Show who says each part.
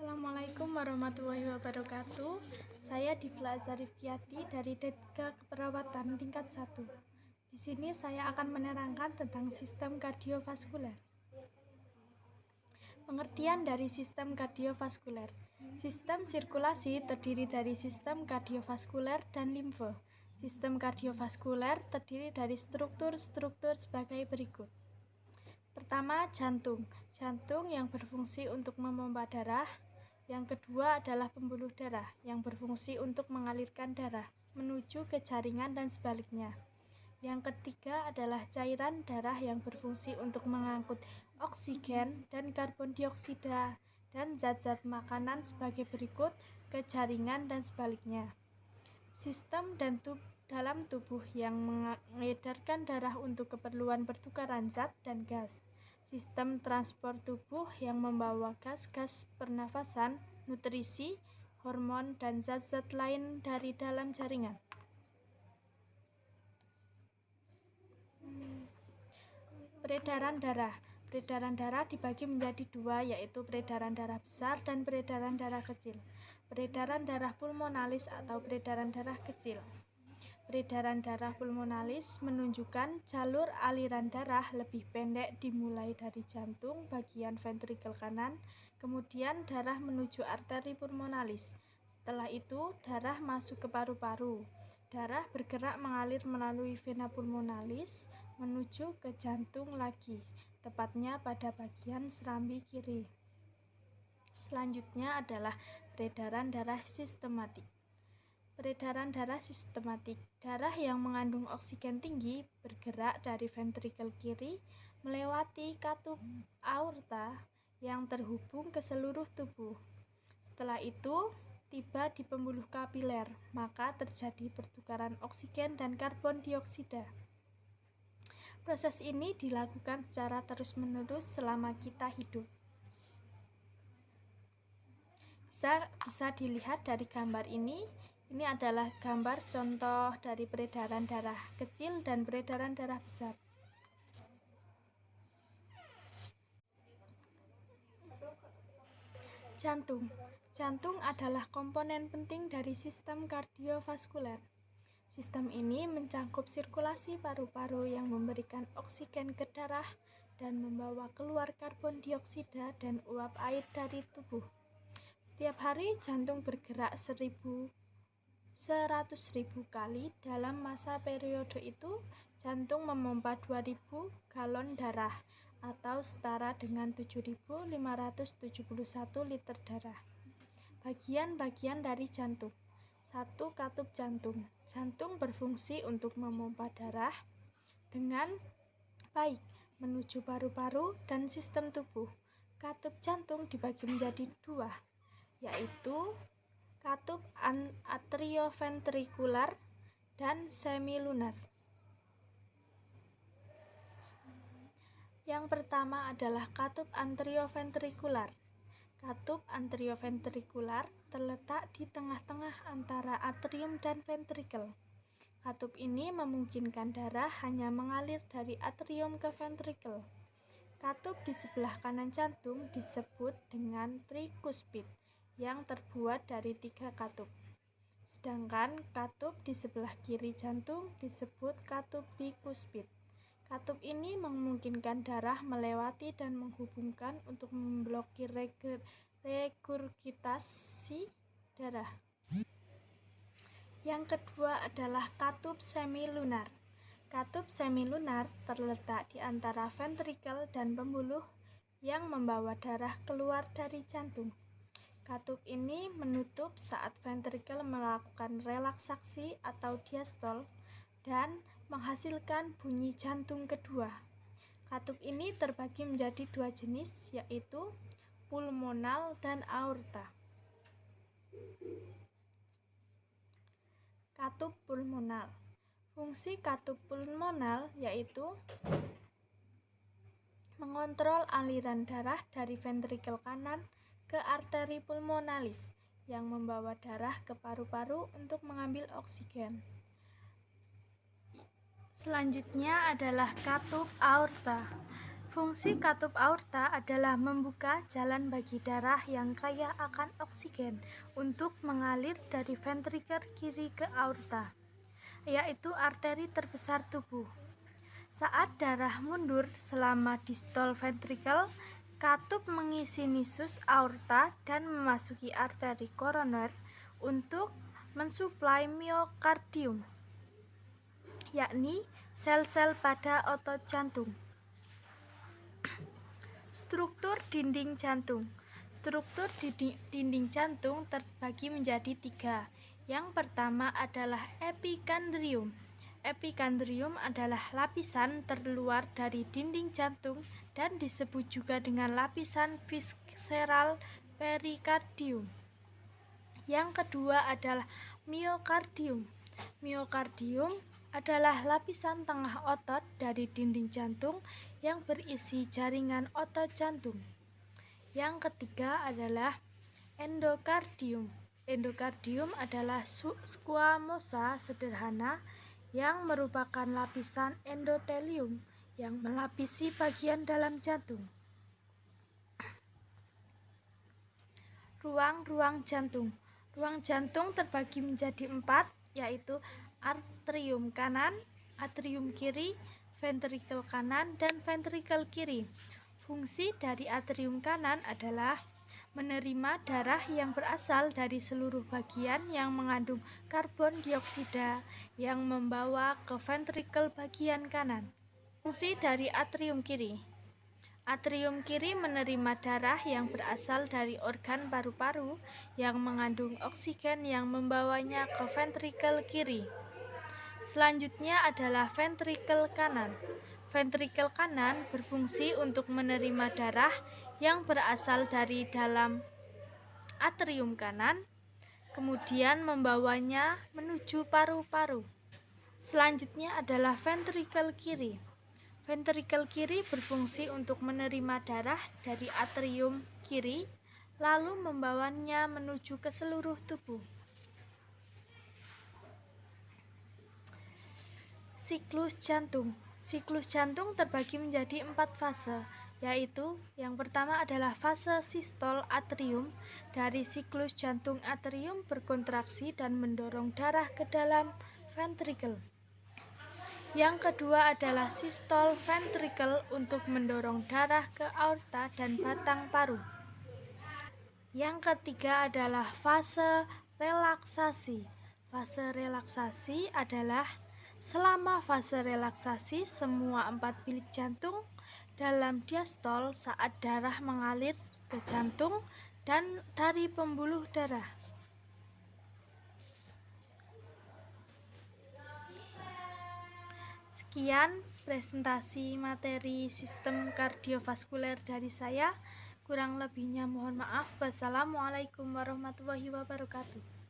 Speaker 1: Assalamualaikum warahmatullahi wabarakatuh. Saya Difla Zarifkiati dari Detka Keperawatan tingkat 1. Di sini saya akan menerangkan tentang sistem kardiovaskuler. Pengertian dari sistem kardiovaskuler. Sistem sirkulasi terdiri dari sistem kardiovaskuler dan limfe. Sistem kardiovaskuler terdiri dari struktur-struktur sebagai berikut. Pertama, jantung. Jantung yang berfungsi untuk memompa darah. Yang kedua adalah pembuluh darah yang berfungsi untuk mengalirkan darah menuju ke jaringan dan sebaliknya. Yang ketiga adalah cairan darah yang berfungsi untuk mengangkut oksigen dan karbon dioksida dan zat-zat makanan sebagai berikut ke jaringan dan sebaliknya. Sistem dan dalam tubuh yang mengedarkan darah untuk keperluan pertukaran zat dan gas. Sistem transport tubuh yang membawa gas-gas pernafasan, nutrisi, hormon, dan zat-zat lain dari dalam jaringan. Peredaran darah. Peredaran darah dibagi menjadi dua, yaitu peredaran darah besar dan peredaran darah kecil. Peredaran darah pulmonalis atau peredaran darah kecil. Peredaran darah pulmonalis menunjukkan jalur aliran darah lebih pendek dimulai dari jantung bagian ventrikel kanan, kemudian darah menuju arteri pulmonalis. Setelah itu, darah masuk ke paru-paru. Darah bergerak mengalir melalui vena pulmonalis menuju ke jantung lagi, tepatnya pada bagian serambi kiri. Selanjutnya adalah peredaran darah sistematik. Peredaran darah sistematik. Darah yang mengandung oksigen tinggi bergerak dari ventrikel kiri melewati katup aorta yang terhubung ke seluruh tubuh. Setelah itu, tiba di pembuluh kapiler, maka terjadi pertukaran oksigen dan karbon dioksida. Proses ini dilakukan secara terus-menerus selama kita hidup. Bisa dilihat dari gambar ini. Ini adalah gambar contoh dari peredaran darah kecil dan peredaran darah besar. Jantung. Jantung adalah komponen penting dari sistem kardiovaskuler. Sistem ini mencakup sirkulasi paru-paru yang memberikan oksigen ke darah dan membawa keluar karbon dioksida dan uap air dari tubuh. Setiap hari jantung bergerak 100.000 kali. Dalam masa periode itu, jantung memompa 2.000 galon darah atau setara dengan 7.571 liter darah. Bagian-bagian dari jantung. 1. Katup jantung. Jantung berfungsi untuk memompa darah dengan baik menuju paru-paru dan sistem tubuh. Katup jantung dibagi menjadi dua, yaitu katup atrioventrikular dan semilunar. Yang pertama adalah katup atrioventrikular. Katup atrioventrikular terletak di tengah-tengah antara atrium dan ventrikel. Katup ini memungkinkan darah hanya mengalir dari atrium ke ventrikel. Katup di sebelah kanan jantung disebut dengan trikuspid yang terbuat dari 3 katup. Sedangkan katup di sebelah kiri jantung disebut katup bikuspid. Katup ini memungkinkan darah melewati dan menghubungkan untuk memblokir regurgitasi darah. Yang kedua adalah katup semilunar. Katup semilunar terletak di antara ventrikel dan pembuluh yang membawa darah keluar dari jantung. Katup ini menutup saat ventrikel melakukan relaksasi atau diastol dan menghasilkan bunyi jantung kedua. Katup ini terbagi menjadi 2 jenis, yaitu pulmonal dan aorta. Katup pulmonal. Fungsi katup pulmonal yaitu mengontrol aliran darah dari ventrikel kanan ke arteri pulmonalis yang membawa darah ke paru-paru untuk mengambil oksigen. Selanjutnya adalah katup aorta. Fungsi katup aorta adalah membuka jalan bagi darah yang kaya akan oksigen untuk mengalir dari ventrikel kiri ke aorta, yaitu arteri terbesar tubuh. Saat darah mundur selama distal ventrikel, katup mengisi nisus aorta dan memasuki arteri koroner untuk mensuplai miokardium, yakni sel-sel pada otot jantung. Struktur dinding jantung. Struktur dinding jantung terbagi menjadi 3. Yang pertama adalah epikondrium. Epikondrium adalah lapisan terluar dari dinding jantung dan disebut juga dengan lapisan visceral perikardium. Yang kedua adalah miokardium. Miokardium adalah lapisan tengah otot dari dinding jantung yang berisi jaringan otot jantung. Yang ketiga adalah endokardium. Endokardium adalah squamosa sederhana yang merupakan lapisan endotelium yang melapisi bagian dalam jantung. Ruang-ruang jantung. Ruang jantung terbagi menjadi 4, yaitu atrium kanan, atrium kiri, ventrikel kanan, dan ventrikel kiri. Fungsi dari atrium kanan adalah menerima darah yang berasal dari seluruh bagian yang mengandung karbon dioksida yang membawa ke ventrikel bagian kanan. Fungsi dari atrium kiri. Atrium kiri menerima darah yang berasal dari organ paru-paru yang mengandung oksigen yang membawanya ke ventrikel kiri. Selanjutnya adalah ventrikel kanan. Ventrikel kanan berfungsi untuk menerima darah yang berasal dari dalam atrium kanan, kemudian membawanya menuju paru-paru. Selanjutnya adalah ventrikel kiri. Ventrikel kiri berfungsi untuk menerima darah dari atrium kiri, lalu membawanya menuju ke seluruh tubuh. Siklus jantung. Siklus jantung terbagi menjadi 4 fase, yaitu yang pertama adalah fase sistol atrium. Dari siklus jantung atrium berkontraksi dan mendorong darah ke dalam ventrikel. Yang kedua adalah sistol ventrikel untuk mendorong darah ke aorta dan batang paru. Yang ketiga adalah fase relaksasi. Fase relaksasi adalah selama fase relaksasi semua 4 bilik jantung dalam diastol saat darah mengalir ke jantung dan dari pembuluh darah. Sekian presentasi materi sistem kardiovaskuler dari saya. Kurang lebihnya mohon maaf. Wassalamualaikum warahmatullahi wabarakatuh.